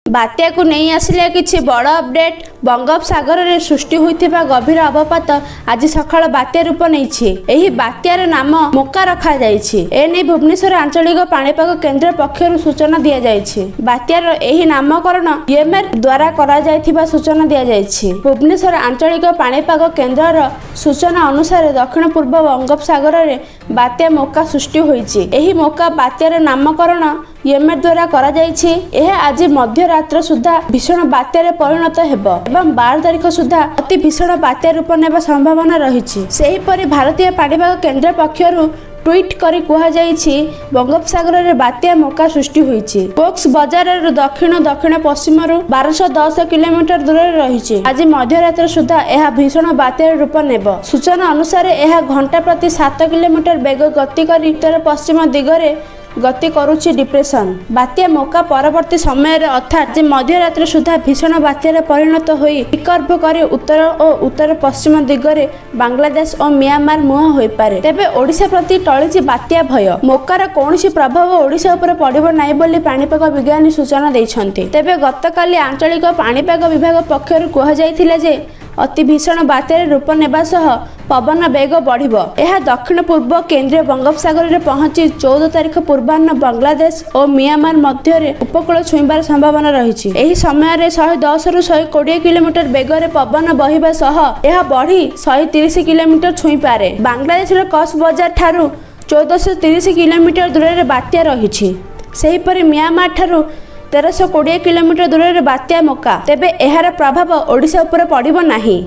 बात्या को नहीं आसिले किछि बड़ अपडेट। बंगोपसागर में सृष्टि होइथिबा गभीर अवपात आज सकाळ बात्या रूप नैछि। एही बात्यार नाम मोका रखा जाइछि। एने भुवनेश्वर आंचलिक पाणीपाग केन्द्र पक्षरु सूचना दिया जाइछि। बात्यार एही नामकरण यूएमआर द्वारा करा जाइथिबा सूचना दिया जाइछि। भुवनेश्वर आंचलिक पाणीपाग केन्द्रर सूचना अनुसार दक्षिण पूर्व बंगोपसागर में बात्या मोका सृष्टि होइछि। एही मोका बात्यार नामकरण यूएमआर द्वारा करा जाइछि। यह आज मध्यरात्र सुधा भीषण बात्यार परिणत हेबो एवं 12 तारिख सुधा अति भीषण बात्या रूप नेबा संभावना रहिछि। सेहीपरि भारतीय पाणीपाग केन्द्र पक्षरु ट्वीट करी कुहा जाइछि बंगोपसागर में बात्या मोका सृष्टि होइछि। कोक्स बजार दक्षिण दक्षिण पश्चिम 1210 किलोमीटर दूर रहिछि। आज मध्यरात्र सुधा यह भीषण बात्यार रूप नेब। सूचना अनुसार यह घंटा प्रति 7 किलोमीटर बेग गति करी उत्तर पश्चिम दिगरे गति करुछि डिप्रेशन। बात्या मोका परवर्ती समय अर्थात मध्यरात्र सुधा भीषण बात्यार परिणत होई विकर्भ करी उत्तर और उत्तर पश्चिम दिगरे बांग्लादेश और म्यांमार मुहां होई पारे। तेबे ओडिशा प्रति टळिछि बात्या भय। मोकार कोनोसी प्रभाव ओडिशा उपर पड़िबो नाही बोली पाणीपाग विज्ञानी सूचना दैछन्ति। तेबे गतकाली आंचलिक पाणीपाग विभाग पक्षरु कुहा जायथिला जे अति भीषण बात्यार रूप नेबा सह पवन बेग बढ़िबो। यह दक्षिण पूर्व केन्द्रीय बंगोपसागर में पहुंची 14 तारिख पूर्वाह्न बांग्लादेश और म्यांमार मध्य उपकूल छुईबार संभावना रही। एही समय 110 रु 120 किलोमीटर बेगर पवन बहिबा सह यह बढ़ी 130 किलोमीटर छुई पारे। बांग्लादेश कक्स बजार ठारू 1430 किलोमीटर दूर में बात्या रही। सेहीपरि म्यांमार ठारू 1320 किलोमीटर दूर में बात्या मोका। तेबे एहार प्रभाव ओडिशा उपर पड़िबो नाही।